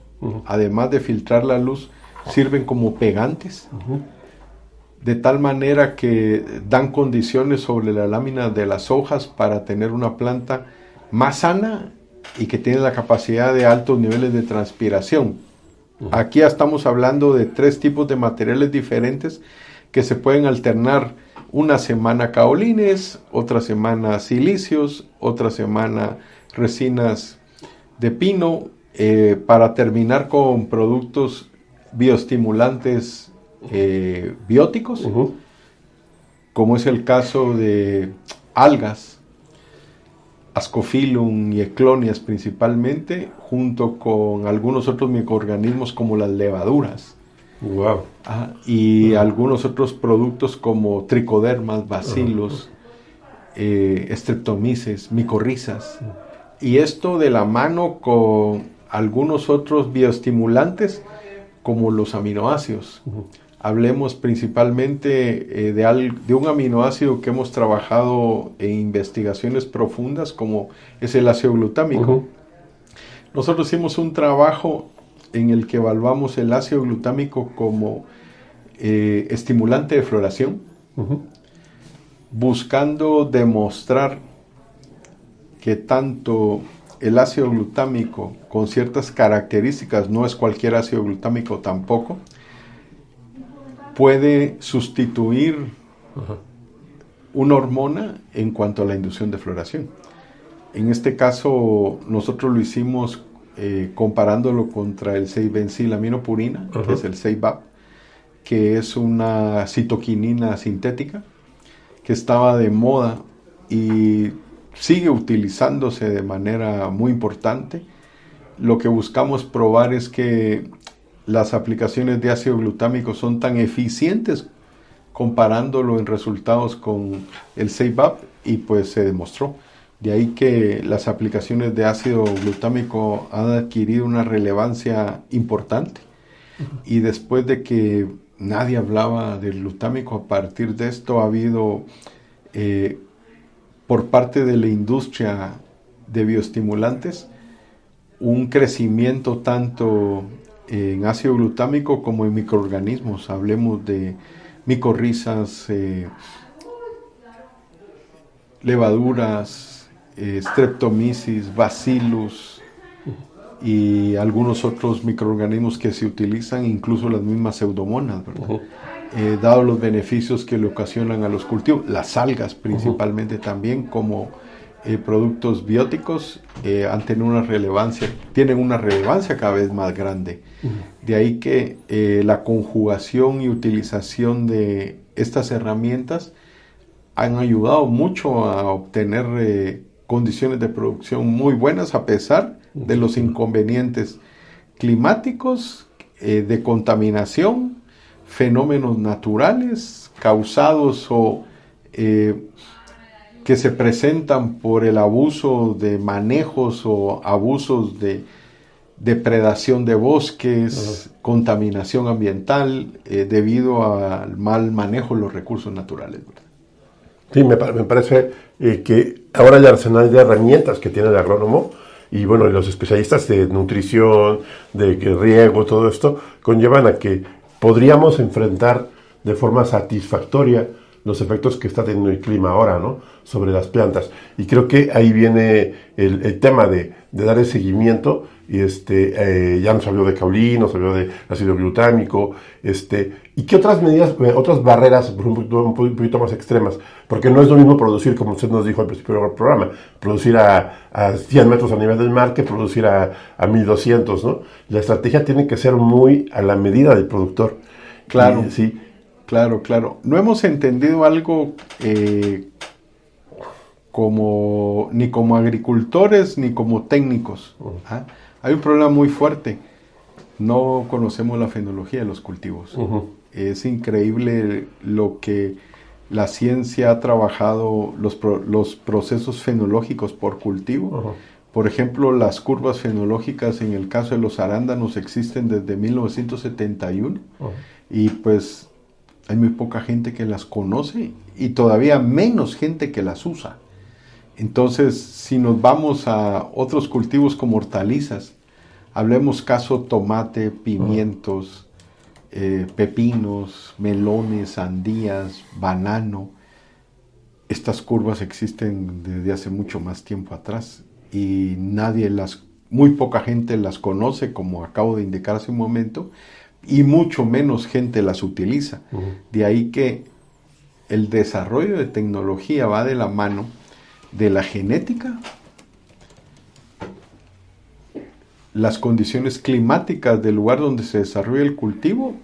además de filtrar la luz, sirven como pegantes, de tal manera que dan condiciones sobre la lámina de las hojas para tener una planta más sana y que tiene la capacidad de altos niveles de transpiración. Aquí ya estamos hablando de 3 tipos de materiales diferentes que se pueden alternar. Una semana caolines, otra semana silicios, otra semana resinas de pino, para terminar con productos bioestimulantes bióticos, como es el caso de algas, Ascophyllum y Eclonias principalmente, junto con algunos otros microorganismos como las levaduras. Wow. Y algunos otros productos como tricodermas, bacilos, streptomyces, micorrizas. Y esto de la mano con algunos otros bioestimulantes como los aminoácidos. Hablemos principalmente de un aminoácido que hemos trabajado en investigaciones profundas, como es el ácido glutámico. Nosotros hicimos un trabajo en el que evaluamos el ácido glutámico como estimulante de floración, buscando demostrar que tanto el ácido glutámico con ciertas características, no es cualquier ácido glutámico tampoco, puede sustituir una hormona en cuanto a la inducción de floración. En este caso nosotros lo hicimos comparándolo contra el 6-benzilamminopurina, que es el 6-BAP, que es una citoquinina sintética que estaba de moda y sigue utilizándose de manera muy importante. Lo que buscamos probar es que las aplicaciones de ácido glutámico son tan eficientes comparándolo en resultados con el 6-BAP, y pues se demostró. De ahí que las aplicaciones de ácido glutámico han adquirido una relevancia importante. Y después de que nadie hablaba del glutámico, a partir de esto ha habido por parte de la industria de bioestimulantes un crecimiento tanto en ácido glutámico como en microorganismos. Hablemos de micorrizas, levaduras, streptomyces, bacillus y algunos otros microorganismos que se utilizan, incluso las mismas pseudomonas, ¿verdad? Dado los beneficios que le ocasionan a los cultivos, las algas principalmente también como productos bióticos tienen una relevancia cada vez más grande. De ahí que la conjugación y utilización de estas herramientas han ayudado mucho a obtener condiciones de producción muy buenas, a pesar de los inconvenientes climáticos, de contaminación, fenómenos naturales causados o que se presentan por el abuso de manejos o abusos de depredación de bosques, contaminación ambiental, debido al mal manejo de los recursos naturales, ¿verdad? Sí, me parece que ahora el arsenal de herramientas que tiene el agrónomo y bueno, los especialistas de nutrición, de riego, todo esto, conllevan a que podríamos enfrentar de forma satisfactoria los efectos que está teniendo el clima ahora, ¿no?, sobre las plantas. Y creo que ahí viene el tema de dar el seguimiento y ya nos habló de caulín, nos habló de ácido glutámico, y qué otras medidas, otras barreras, por ejemplo, un poquito más extremas, porque no es lo mismo producir, como usted nos dijo al principio del programa, producir a 100 metros a nivel del mar que producir a 1200, ¿no? La estrategia tiene que ser muy a la medida del productor. Claro, sí. Claro. No hemos entendido algo ni como agricultores ni como técnicos. ¿Ah? Hay un problema muy fuerte. No conocemos la fenología de los cultivos. Es increíble lo que la ciencia ha trabajado, los procesos fenológicos por cultivo. Por ejemplo, las curvas fenológicas en el caso de los arándanos existen desde 1971 y pues hay muy poca gente que las conoce y todavía menos gente que las usa. Entonces, si nos vamos a otros cultivos como hortalizas, hablemos caso tomate, pimientos, pepinos, melones, sandías, banano. Estas curvas existen desde hace mucho más tiempo atrás y muy poca gente las conoce, como acabo de indicar hace un momento, y mucho menos gente las utiliza. De ahí que el desarrollo de tecnología va de la mano de la genética, las condiciones climáticas del lugar donde se desarrolla el cultivo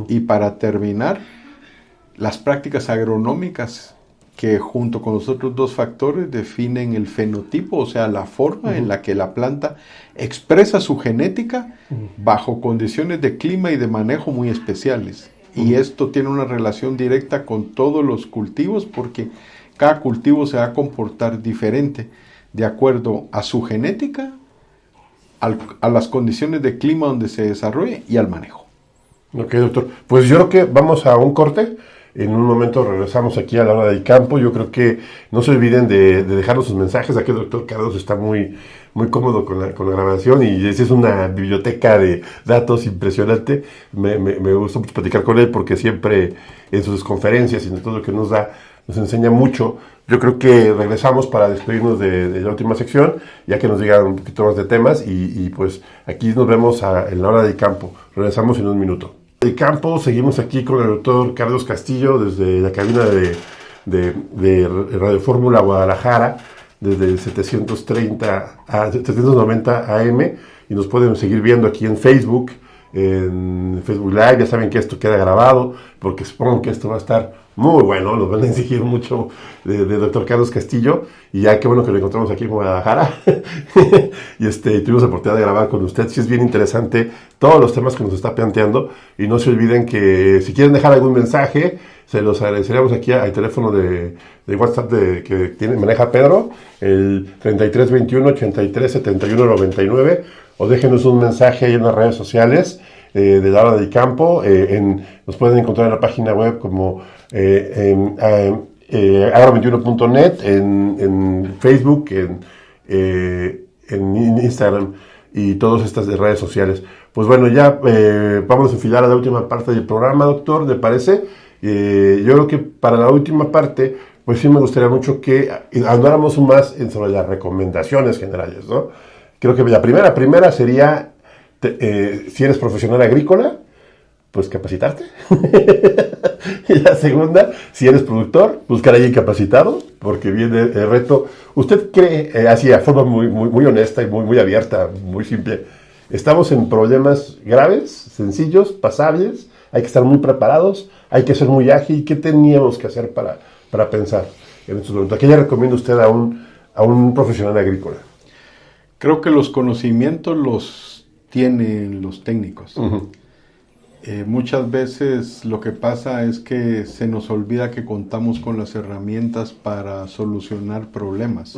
y, para terminar, las prácticas agronómicas que junto con los otros dos factores definen el fenotipo, o sea, la forma en la que la planta expresa su genética bajo condiciones de clima y de manejo muy especiales. Y esto tiene una relación directa con todos los cultivos porque cada cultivo se va a comportar diferente de acuerdo a su genética, a las condiciones de clima donde se desarrolle y al manejo. Ok, doctor. Pues yo creo que vamos a un corte. En un momento regresamos aquí a la hora del campo. Yo creo que no se olviden de dejarnos sus mensajes. Aquí el doctor Carlos está muy cómodo con la grabación y es una biblioteca de datos impresionante. Me gusta mucho platicar con él porque siempre en sus conferencias y en todo lo que nos da, nos enseña mucho. Yo creo que regresamos para despedirnos de la última sección, ya que nos digan un poquito más de temas y pues aquí nos vemos en la hora del campo. Regresamos en un minuto. De campo, seguimos aquí con el doctor Carlos Castillo desde la cabina de Radio Fórmula Guadalajara, desde el 790 AM, y nos pueden seguir viendo aquí en Facebook Live. Ya saben que esto queda grabado, porque supongo que esto va a estar muy bueno, nos van a exigir mucho de doctor Carlos Castillo, y ya qué bueno que lo encontramos aquí en Guadalajara, y tuvimos la oportunidad de grabar con usted. Sí, es bien interesante todos los temas que nos está planteando, y no se olviden que si quieren dejar algún mensaje, se los agradeceríamos aquí al teléfono de WhatsApp que maneja Pedro, el 3321-837199, o déjenos un mensaje ahí en las redes sociales de la hora del campo. Nos pueden encontrar en la página web como agro21.net, en Facebook, en Instagram y todas estas redes sociales. Pues bueno, ya vamos a enfilar a la última parte del programa, doctor, ¿le parece? Yo creo que para la última parte, pues sí me gustaría mucho que andáramos más sobre las recomendaciones generales, ¿no? Creo que la primera sería, si eres profesional agrícola, pues capacitarte. Y la segunda, si eres productor, buscar a alguien capacitado, porque viene el reto. ¿Usted cree, así de forma muy honesta y muy abierta, muy simple, estamos en problemas graves, sencillos, pasables, hay que estar muy preparados, hay que ser muy ágil? ¿Qué teníamos que hacer para pensar en estos momentos? ¿Qué le recomienda usted a un profesional agrícola? Creo que los conocimientos los tienen los técnicos. Muchas veces lo que pasa es que se nos olvida que contamos con las herramientas para solucionar problemas.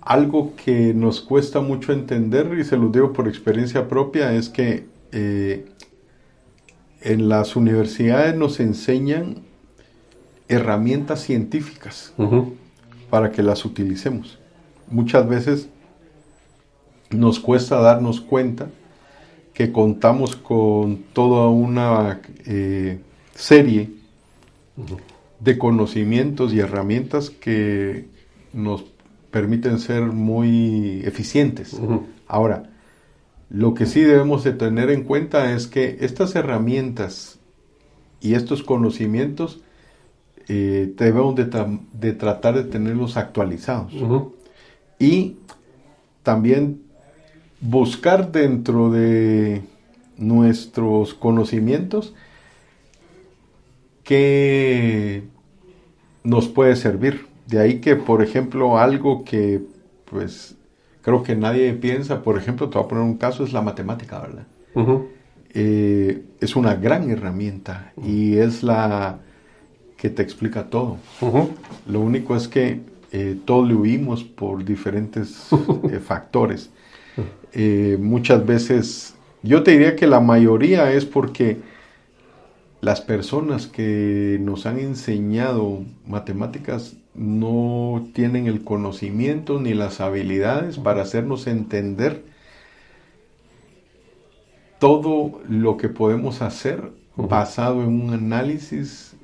Algo que nos cuesta mucho entender, y se lo digo por experiencia propia, es que en las universidades nos enseñan herramientas científicas para que las utilicemos. Muchas veces nos cuesta darnos cuenta que contamos con toda una serie de conocimientos y herramientas que nos permiten ser muy eficientes. Ahora, Lo que sí debemos de tener en cuenta es que estas herramientas y estos conocimientos debemos de tratar de tenerlos actualizados. Y también buscar dentro de nuestros conocimientos qué nos puede servir. De ahí que, por ejemplo, algo que pues creo que nadie piensa, por ejemplo, te voy a poner un caso, es la matemática, ¿verdad? Es una gran herramienta y es la que te explica todo. Lo único es que todos le huimos por diferentes factores. Muchas veces, yo te diría que la mayoría es porque las personas que nos han enseñado matemáticas no tienen el conocimiento ni las habilidades para hacernos entender todo lo que podemos hacer basado en un análisis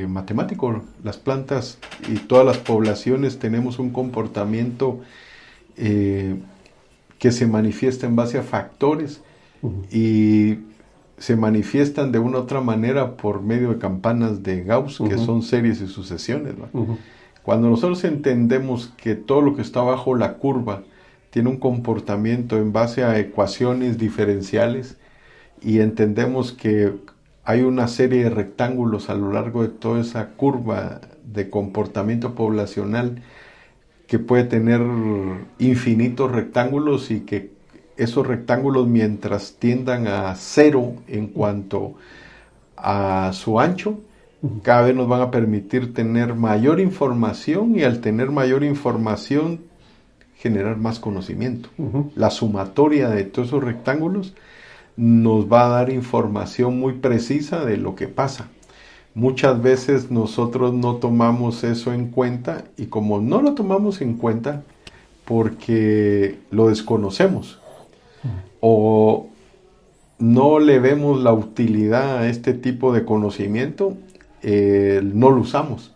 matemático. Las plantas y todas las poblaciones tenemos un comportamiento que se manifiesta en base a factores y se manifiestan de una u otra manera por medio de campanas de Gauss, que son series y sucesiones. Cuando nosotros entendemos que todo lo que está bajo la curva tiene un comportamiento en base a ecuaciones diferenciales y entendemos que hay una serie de rectángulos a lo largo de toda esa curva de comportamiento poblacional que puede tener infinitos rectángulos y que esos rectángulos, mientras tiendan a cero en cuanto a su ancho, cada vez nos van a permitir tener mayor información y al tener mayor información generar más conocimiento. La sumatoria de todos esos rectángulos nos va a dar información muy precisa de lo que pasa. Muchas veces nosotros no tomamos eso en cuenta y como no lo tomamos en cuenta porque lo desconocemos o no le vemos la utilidad a este tipo de conocimiento, no lo usamos.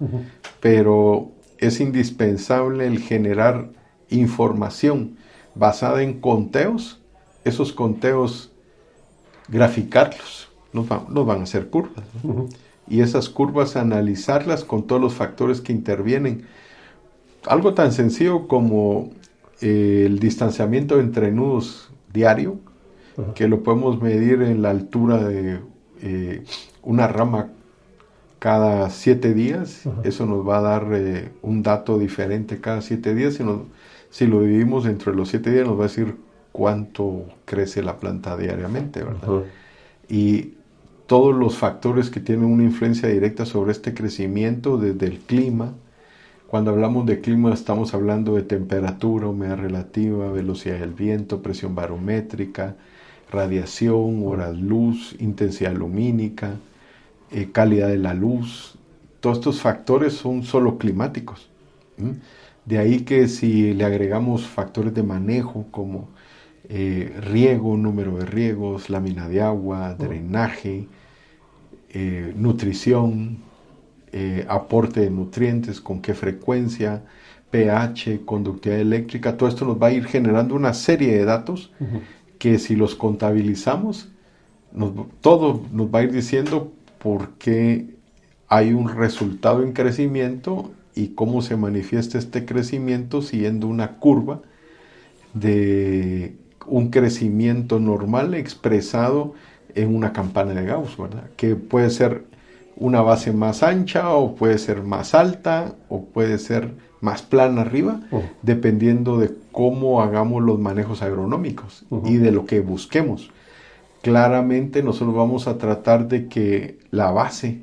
Pero es indispensable el generar información basada en conteos. Esos conteos, graficarlos, nos van a hacer curvas, ¿no? Y esas curvas analizarlas con todos los factores que intervienen. Algo tan sencillo como el distanciamiento entre nudos diario, que lo podemos medir en la altura de una rama cada 7 días. Eso nos va a dar un dato diferente cada 7 días. Si lo dividimos entre los 7 días, nos va a decir cuánto crece la planta diariamente, ¿verdad? Y todos los factores que tienen una influencia directa sobre este crecimiento, desde el clima. Cuando hablamos de clima estamos hablando de temperatura, humedad relativa, velocidad del viento, presión barométrica, radiación, horas luz, intensidad lumínica, calidad de la luz. Todos estos factores son solo climáticos. De ahí que si le agregamos factores de manejo como riego, número de riegos, lámina de agua, drenaje, nutrición, aporte de nutrientes, con qué frecuencia, pH, conductividad eléctrica, todo esto nos va a ir generando una serie de datos que si los contabilizamos, todo nos va a ir diciendo por qué hay un resultado en crecimiento y cómo se manifiesta este crecimiento siguiendo una curva de un crecimiento normal expresado en una campana de Gauss, ¿verdad? Que puede ser una base más ancha o puede ser más alta o puede ser más plana arriba, dependiendo de cómo hagamos los manejos agronómicos y de lo que busquemos. Claramente nosotros vamos a tratar de que la base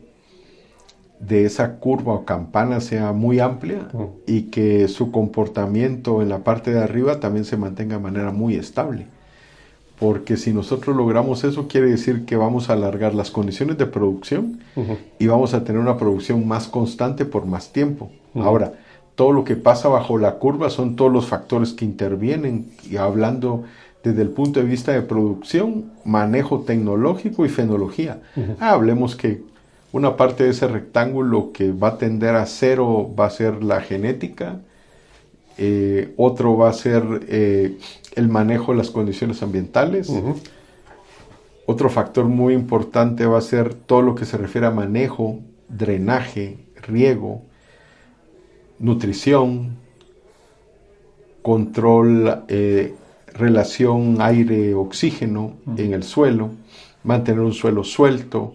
de esa curva o campana sea muy amplia y que su comportamiento en la parte de arriba también se mantenga de manera muy estable. Porque si nosotros logramos eso, quiere decir que vamos a alargar las condiciones de producción y vamos a tener una producción más constante por más tiempo. Ahora, todo lo que pasa bajo la curva son todos los factores que intervienen, y hablando desde el punto de vista de producción, manejo tecnológico y fenología. Hablemos que una parte de ese rectángulo que va a tender a cero va a ser la genética, Otro va a ser el manejo de las condiciones ambientales. Otro factor muy importante va a ser todo lo que se refiere a manejo, drenaje, riego, nutrición, control, relación aire-oxígeno en el suelo, mantener un suelo suelto,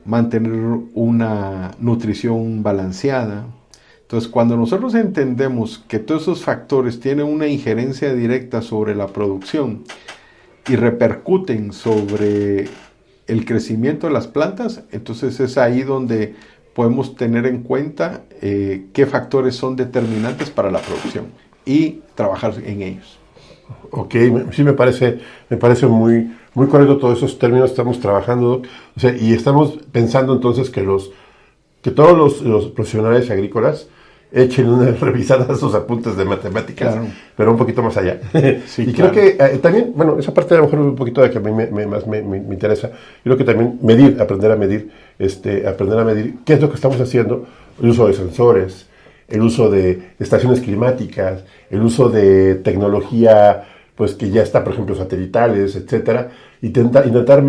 mantener una nutrición balanceada. Entonces, cuando nosotros entendemos que todos esos factores tienen una injerencia directa sobre la producción y repercuten sobre el crecimiento de las plantas, entonces es ahí donde podemos tener en cuenta qué factores son determinantes para la producción y trabajar en ellos. Ok, sí me parece muy, muy correcto todos esos términos. Estamos trabajando, o sea, y estamos pensando entonces que todos los profesionales agrícolas echen una revisada a sus apuntes de matemáticas, claro, pero un poquito más allá. Sí, y claro, creo que también, bueno, esa parte a lo mejor un poquito de que a mí más me interesa. Yo creo que también aprender a medir qué es lo que estamos haciendo, el uso de sensores, el uso de estaciones climáticas, el uso de tecnología, pues que ya está, por ejemplo, satelitales, etcétera, intentar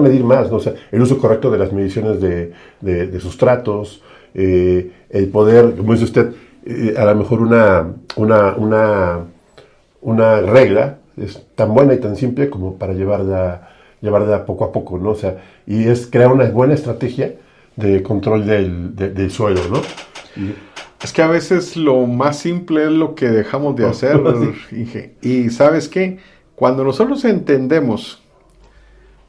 medir más, ¿no? O sea, el uso correcto de las mediciones de sustratos, el poder, como dice usted, a lo mejor una regla es tan buena y tan simple como para llevarla poco a poco, ¿no? O sea, y es crear una buena estrategia de control del suelo, ¿no? Es que a veces lo más simple es lo que dejamos de hacer, Inge. Y ¿sabes qué? Cuando nosotros entendemos,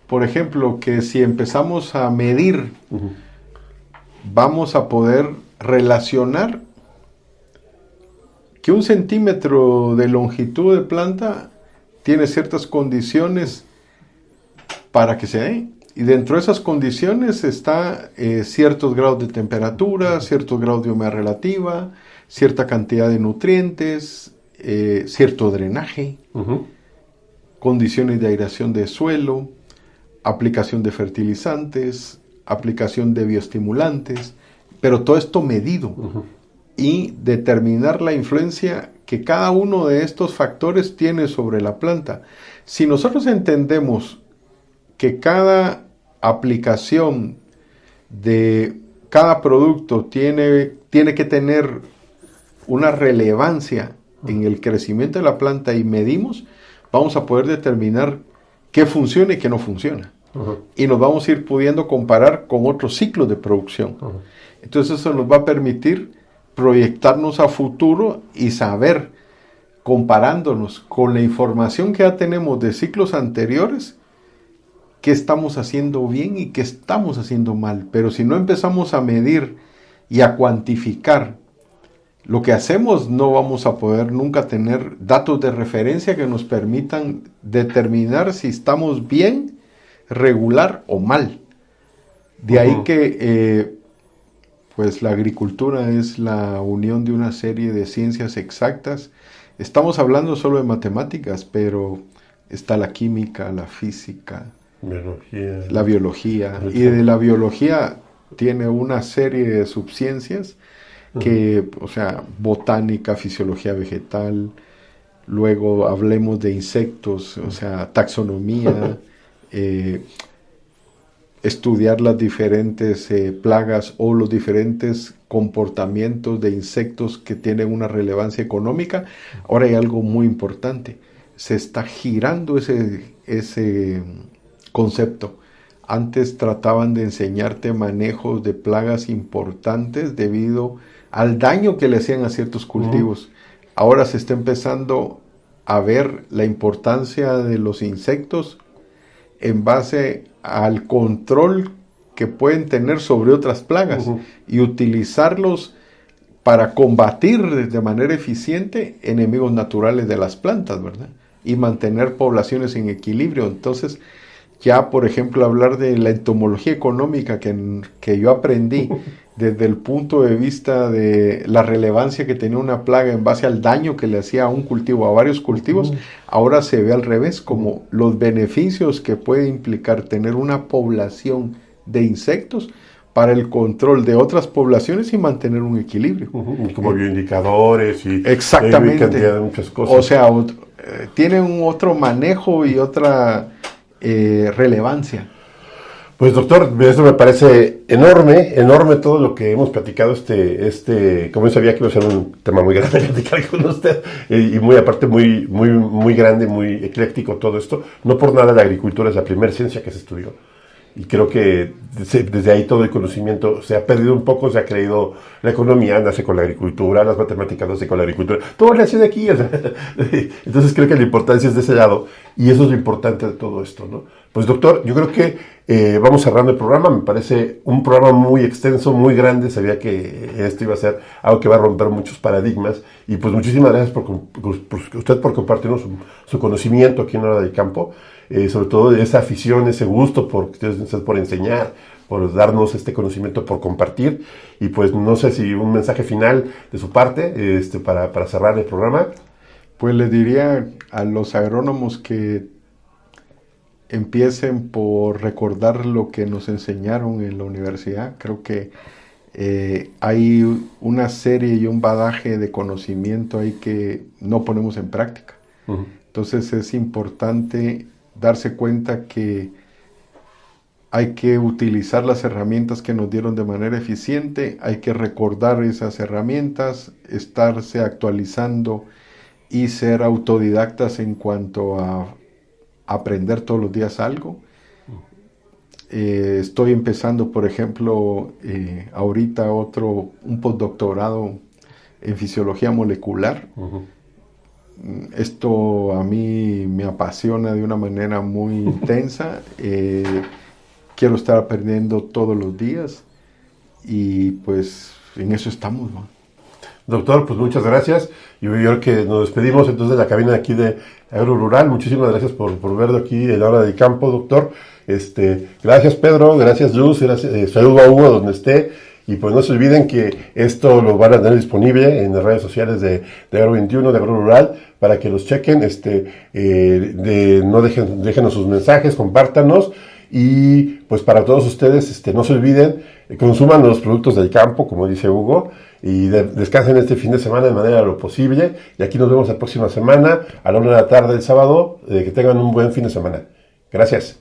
por ejemplo, que si empezamos a medir, vamos a poder relacionar que 1 centímetro de longitud de planta tiene ciertas condiciones para que se dé. Y dentro de esas condiciones está ciertos grados de temperatura, ciertos grados de humedad relativa, cierta cantidad de nutrientes, cierto drenaje, condiciones de aireación de suelo, aplicación de fertilizantes, aplicación de bioestimulantes, pero todo esto medido y determinar la influencia que cada uno de estos factores tiene sobre la planta. Si nosotros entendemos que cada aplicación de cada producto tiene que tener una relevancia en el crecimiento de la planta y medimos, vamos a poder determinar qué funciona y qué no funciona. Y nos vamos a ir pudiendo comparar con otros ciclos de producción. Entonces eso nos va a permitir proyectarnos a futuro y saber, comparándonos con la información que ya tenemos de ciclos anteriores, qué estamos haciendo bien y qué estamos haciendo mal. Pero si no empezamos a medir y a cuantificar lo que hacemos, no vamos a poder nunca tener datos de referencia que nos permitan determinar si estamos bien, regular o mal. De ahí que pues la agricultura es la unión de una serie de ciencias exactas. Estamos hablando solo de matemáticas, pero está la química, la física, la biología, y de la biología tiene una serie de subciencias que, o sea, botánica, fisiología vegetal, luego hablemos de insectos, o sea, taxonomía, estudiar las diferentes plagas o los diferentes comportamientos de insectos que tienen una relevancia económica. Ahora hay algo muy importante, se está girando ese concepto. Antes trataban de enseñarte manejos de plagas importantes debido al daño que le hacían a ciertos cultivos. Ahora se está empezando a ver la importancia de los insectos en base al control que pueden tener sobre otras plagas y utilizarlos para combatir de manera eficiente enemigos naturales de las plantas, ¿verdad? Y mantener poblaciones en equilibrio. Entonces, ya, por ejemplo, hablar de la entomología económica que yo aprendí desde el punto de vista de la relevancia que tenía una plaga en base al daño que le hacía a un cultivo, a varios cultivos, ahora se ve al revés, como los beneficios que puede implicar tener una población de insectos para el control de otras poblaciones y mantener un equilibrio. Como bioindicadores y exactamente, cantidad de muchas cosas. O sea, tiene un otro manejo y otra relevancia. Pues doctor, eso me parece enorme todo lo que hemos platicado. Como yo sabía que iba a ser un tema muy grande platicar con usted, y muy aparte muy grande, muy ecléctico todo esto. No por nada la agricultura es la primera ciencia que se estudió. Y creo que desde ahí todo el conocimiento se ha perdido un poco, se ha creído, la economía nace con la agricultura, las matemáticas nacen con la agricultura, todo nace de aquí. O sea, entonces creo que la importancia es de ese lado, y eso es lo importante de todo esto, ¿no? Pues doctor, yo creo que vamos cerrando el programa. Me parece un programa muy extenso, muy grande. Sabía que esto iba a ser algo que va a romper muchos paradigmas, y pues muchísimas gracias por usted por compartirnos su conocimiento aquí en Hora del Campo. Sobre todo esa afición, ese gusto por enseñar, por darnos este conocimiento, por compartir. Y pues no sé si un mensaje final de su parte para cerrar el programa. Pues le diría a los agrónomos que empiecen por recordar lo que nos enseñaron en la universidad. Creo que hay una serie y un bagaje de conocimiento ahí que no ponemos en práctica. Uh-huh. Entonces es importante darse cuenta que hay que utilizar las herramientas que nos dieron de manera eficiente, hay que recordar esas herramientas, estarse actualizando y ser autodidactas en cuanto a aprender todos los días algo. Estoy empezando, por ejemplo, ahorita un postdoctorado en fisiología molecular. Uh-huh. Esto a mí me apasiona de una manera muy intensa. Quiero estar aprendiendo todos los días y pues en eso estamos, ¿no? Doctor, pues muchas gracias. Yo creo que nos despedimos entonces de la cabina aquí de Agro Rural. Muchísimas gracias por verlo aquí en la Hora del Campo, doctor. Gracias Pedro, gracias Luz, gracias, saludo a Hugo donde esté. Y pues no se olviden que esto lo van a tener disponible en las redes sociales de Agro 21, de Agro Rural, para que los chequen. No déjenos sus mensajes, compártanos. Y pues para todos ustedes, no se olviden, consuman los productos del campo, como dice Hugo, y descansen este fin de semana de manera lo posible. Y aquí nos vemos la próxima semana, a la 1 de la tarde del sábado. Que tengan un buen fin de semana. Gracias.